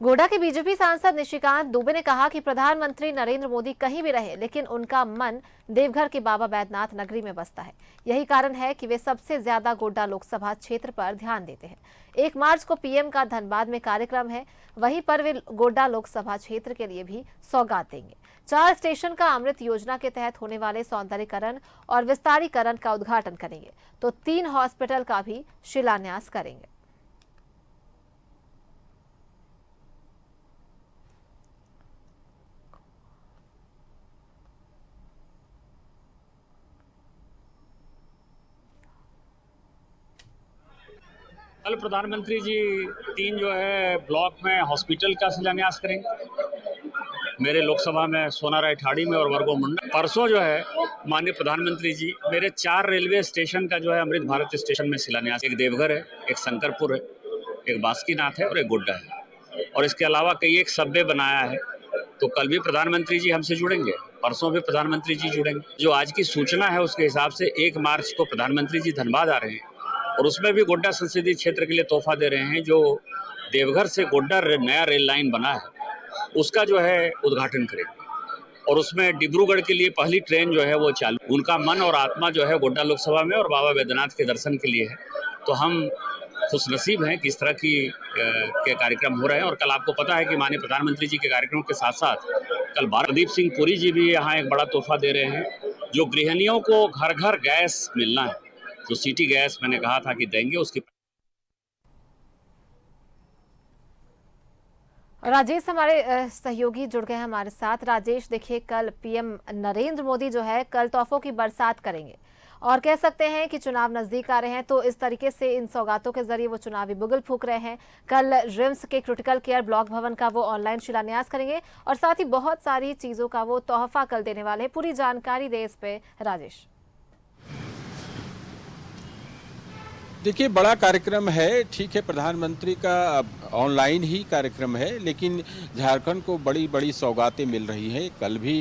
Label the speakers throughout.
Speaker 1: गोड्डा के बीजेपी सांसद निशिकांत दुबे ने कहा कि प्रधानमंत्री नरेंद्र मोदी कहीं भी रहे, लेकिन उनका मन देवघर के बाबा बैद्यनाथ नगरी में बसता है। यही कारण है कि वे सबसे ज्यादा गोड्डा लोकसभा क्षेत्र पर ध्यान देते हैं। 1 मार्च को पीएम का धनबाद में कार्यक्रम है, वहीं पर वे गोड्डा लोकसभा क्षेत्र के लिए भी सौगात देंगे। 4 स्टेशन का अमृत योजना के तहत होने वाले सौंदर्यीकरण और विस्तारीकरण का उद्घाटन करेंगे, तो 3 हॉस्पिटल का भी शिलान्यास करेंगे।
Speaker 2: कल प्रधानमंत्री जी 3 जो है ब्लॉक में हॉस्पिटल का शिलान्यास करेंगे, मेरे लोकसभा में सोनाराय ठाड़ी में और वर्गो मुंडा। परसों जो है माननीय प्रधानमंत्री जी मेरे 4 रेलवे स्टेशन का जो है अमृत भारत स्टेशन में शिलान्यास, एक देवघर है, एक शंकरपुर है, एक बासुकीनाथ है और एक गोड्डा है, और इसके अलावा कई एक सबवे बनाया है। तो कल भी प्रधानमंत्री जी हमसे जुड़ेंगे, परसों भी प्रधानमंत्री जी जुड़ेंगे। जो आज की सूचना है उसके हिसाब से 1 मार्च को प्रधानमंत्री जी धनबाद आ रहे हैं, और उसमें भी गोड्डा संसदीय क्षेत्र के लिए तोहफा दे रहे हैं। जो देवघर से गोड्डा नया रेल लाइन बना है उसका जो है उद्घाटन करेंगे, और उसमें डिब्रूगढ़ के लिए पहली ट्रेन जो है वो चालू। उनका मन और आत्मा जो है गोड्डा लोकसभा में और बाबा बैद्यनाथ के दर्शन के लिए है। तो हम खुशनसीब हैं कि इस तरह के कार्यक्रम हो रहे हैं। और कल आपको पता है कि माननीय प्रधानमंत्री जी के कार्यक्रम के साथ साथ कल प्रदीप सिंह पुरी जी भी यहाँ एक बड़ा तोहफा दे रहे हैं। जो गृहिणियों को घर घर गैस मिलना है, जो सिटी गैस मैंने कहा था कि देंगे, उसकी
Speaker 1: राजेश हमारे सहयोगी जुड़ गए हैं हमारे साथ। राजेश, देखिए कल पीएम नरेंद्र मोदी जो है कल तोहफों की बरसात करेंगे, और कह सकते हैं कि चुनाव नजदीक आ रहे हैं, तो इस तरीके से इन सौगातों के जरिए वो चुनावी बुगल फूंक रहे हैं। कल रिम्स के क्रिटिकल केयर ब्लॉक भवन का वो ऑनलाइन शिलान्यास करेंगे, और साथ ही बहुत सारी चीजों का वो तोहफा कल देने वाले हैं। पूरी जानकारी दे इस पे राजेश।
Speaker 3: देखिए, बड़ा कार्यक्रम है, ठीक है, प्रधानमंत्री का ऑनलाइन ही कार्यक्रम है, लेकिन झारखंड को बड़ी बड़ी सौगातें मिल रही हैं। कल भी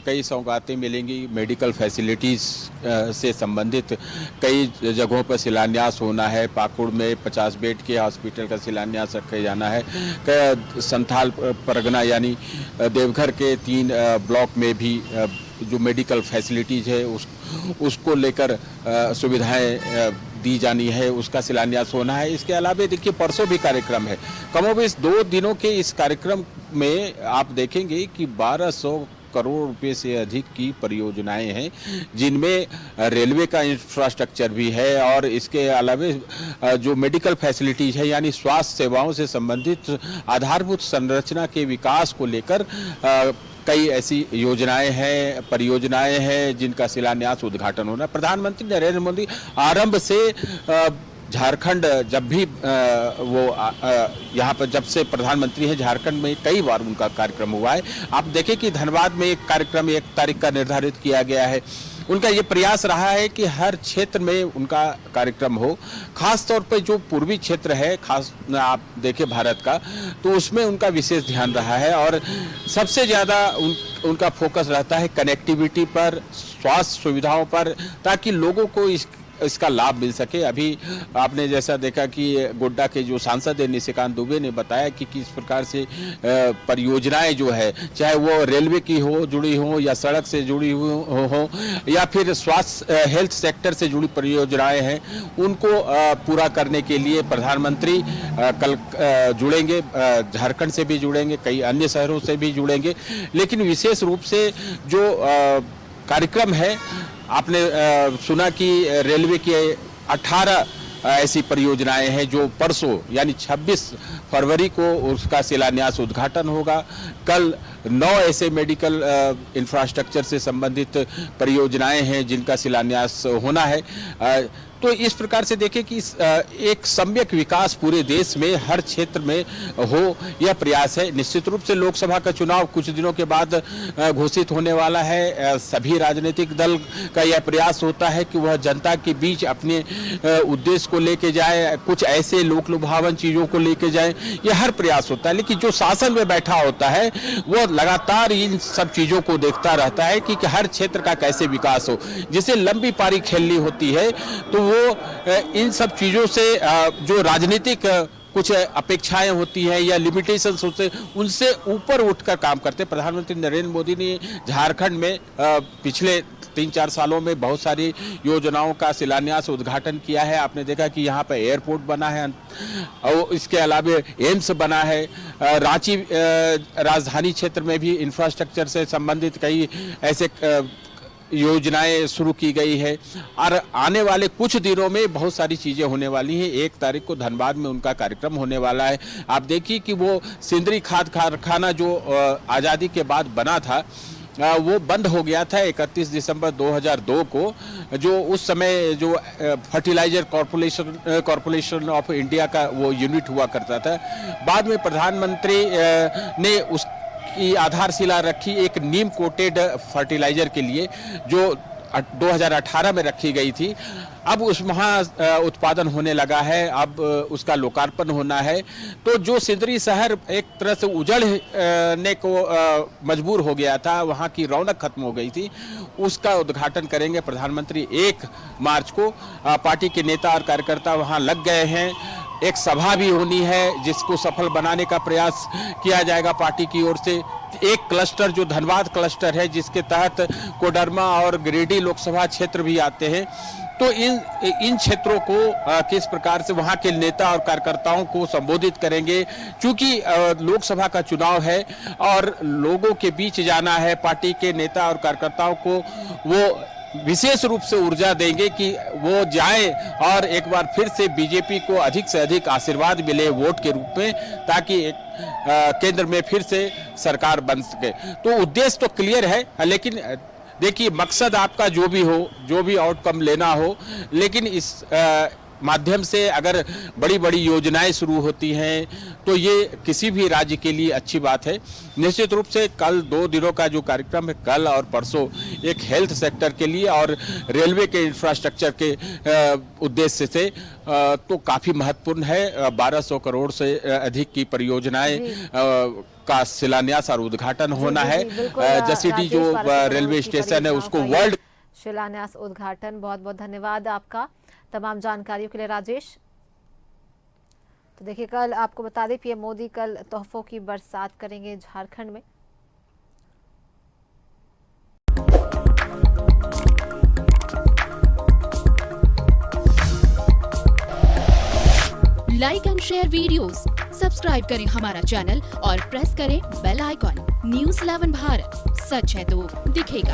Speaker 3: कई सौगातें मिलेंगी। मेडिकल फैसिलिटीज़ से संबंधित कई जगहों पर शिलान्यास होना है। पाकुड़ में 50 बेड के हॉस्पिटल का शिलान्यास रखा जाना है। संथाल परगना यानी देवघर के 3 ब्लॉक में भी जो मेडिकल फैसिलिटीज़ है उसको लेकर सुविधाएं दी जानी है, उसका शिलान्यास होना है। इसके अलावा देखिए परसों भी कार्यक्रम है। कमोबेश 2 दिनों के इस कार्यक्रम में आप देखेंगे कि 1200 करोड़ रुपए से अधिक की परियोजनाएं हैं, जिनमें रेलवे का इंफ्रास्ट्रक्चर भी है, और इसके अलावा जो मेडिकल फैसिलिटीज है यानी स्वास्थ्य सेवाओं से संबंधित आधारभूत संरचना के विकास को लेकर कई ऐसी योजनाएं हैं, परियोजनाएं हैं, जिनका शिलान्यास उद्घाटन होना। प्रधानमंत्री नरेंद्र मोदी आरंभ से झारखंड जब भी वो यहाँ पर जब से प्रधानमंत्री हैं, झारखंड में कई बार उनका कार्यक्रम हुआ है। आप देखें कि धनबाद में एक कार्यक्रम 1 तारीख का निर्धारित किया गया है। उनका ये प्रयास रहा है कि हर क्षेत्र में उनका कार्यक्रम हो। खास तौर पर जो पूर्वी क्षेत्र है, खास आप देखें भारत का, तो उसमें उनका विशेष ध्यान रहा है, और सबसे ज़्यादा उनका फोकस रहता है कनेक्टिविटी पर, स्वास्थ्य सुविधाओं पर, ताकि लोगों को इसका लाभ मिल सके। अभी आपने जैसा देखा कि गोड्डा के जो सांसद है निशिकांत दुबे ने बताया कि किस प्रकार से परियोजनाएं जो है, चाहे वो रेलवे की हो जुड़ी हो, या सड़क से जुड़ी हो, या फिर स्वास्थ्य हेल्थ सेक्टर से जुड़ी परियोजनाएं हैं, उनको पूरा करने के लिए प्रधानमंत्री कल जुड़ेंगे। झारखंड से भी जुड़ेंगे, कई अन्य शहरों से भी जुड़ेंगे, लेकिन विशेष रूप से जो कार्यक्रम है, आपने सुना कि रेलवे की 18 ऐसी परियोजनाएं हैं जो परसों यानी 26 फरवरी को उसका शिलान्यास उद्घाटन होगा। कल 9 ऐसे मेडिकल इंफ्रास्ट्रक्चर से संबंधित परियोजनाएं हैं जिनका शिलान्यास होना है। तो इस प्रकार से देखें कि एक सम्यक विकास पूरे देश में हर क्षेत्र में हो, यह प्रयास है। निश्चित रूप से लोकसभा का चुनाव कुछ दिनों के बाद घोषित होने वाला है। सभी राजनीतिक दल का यह प्रयास होता है कि वह जनता के बीच अपने उद्देश्य को लेके जाए, कुछ ऐसे लोक लुभावन चीज़ों को लेके जाए, यह हर प्रयास होता है। लेकिन जो शासन में बैठा होता है वो लगातार इन सब चीज़ों को देखता रहता है कि हर क्षेत्र का कैसे विकास हो। जिसे लंबी पारी खेलनी होती है, तो वो इन सब चीज़ों से जो राजनीतिक कुछ अपेक्षाएं होती हैं या लिमिटेशंस होते हैं, उनसे ऊपर उठकर काम करते हैं। प्रधानमंत्री नरेंद्र मोदी ने झारखंड में पिछले 3-4 सालों में बहुत सारी योजनाओं का शिलान्यास उद्घाटन किया है। आपने देखा कि यहाँ पर एयरपोर्ट बना है और इसके अलावा एम्स बना है। रांची राजधानी क्षेत्र में भी इंफ्रास्ट्रक्चर से संबंधित कई ऐसे योजनाएं शुरू की गई है और आने वाले कुछ दिनों में बहुत सारी चीज़ें होने वाली हैं। 1 तारीख को धनबाद में उनका कार्यक्रम होने वाला है। आप देखिए कि वो सिंदरी खाद कारखाना जो आज़ादी के बाद बना था वो बंद हो गया था 31 दिसंबर 2002 को, जो उस समय जो फर्टिलाइजर कॉरपोरेशन ऑफ इंडिया का वो यूनिट हुआ करता था। बाद में प्रधानमंत्री ने उसकी आधारशिला रखी एक नीम कोटेड फर्टिलाइजर के लिए, जो 2018 में रखी गई थी। अब उस वहाँ उत्पादन होने लगा है, अब उसका लोकार्पण होना है। तो जो सिंदरी शहर एक तरह से उजड़ने को मजबूर हो गया था, वहाँ की रौनक खत्म हो गई थी, उसका उद्घाटन करेंगे प्रधानमंत्री 1 मार्च को। पार्टी के नेता और कार्यकर्ता वहाँ लग गए हैं। एक सभा भी होनी है जिसको सफल बनाने का प्रयास किया जाएगा पार्टी की ओर से। एक क्लस्टर जो धनबाद क्लस्टर है, जिसके तहत कोडरमा और गिरिडीह लोकसभा क्षेत्र भी आते हैं, तो इन क्षेत्रों को किस प्रकार से वहां के नेता और कार्यकर्ताओं को संबोधित करेंगे, क्योंकि लोकसभा का चुनाव है और लोगों के बीच जाना है। पार्टी के नेता और कार्यकर्ताओं को वो विशेष रूप से ऊर्जा देंगे कि वो जाएं और एक बार फिर से बीजेपी को अधिक से अधिक आशीर्वाद मिले वोट के रूप में, ताकि केंद्र में फिर से सरकार बन सके। तो उद्देश्य तो क्लियर है, लेकिन देखिए मकसद आपका जो भी हो, जो भी आउटकम लेना हो, लेकिन इस माध्यम से अगर बड़ी बड़ी योजनाएं शुरू होती हैं तो ये किसी भी राज्य के लिए अच्छी बात है। निश्चित रूप से कल 2 दिनों का जो कार्यक्रम है, कल और परसों, एक हेल्थ सेक्टर के लिए और रेलवे के इंफ्रास्ट्रक्चर के उद्देश्य से तो काफ़ी महत्वपूर्ण है। 1200 करोड़ से अधिक की परियोजनाएं का शिलान्यास और उद्घाटन होना है। जसीडीह जो रेलवे स्टेशन है उसको वर्ल्ड
Speaker 1: शिलान्यास उद्घाटन। बहुत बहुत धन्यवाद आपका तमाम जानकारियों के लिए राजेश। तो देखिए, कल आपको बता दें पीएम मोदी कल तोहफों की बरसात करेंगे झारखंड में।
Speaker 4: Like and share videos, subscribe करें हमारा चैनल और प्रेस करें बेल आइकॉन। News 11 भारत, सच है तो दिखेगा।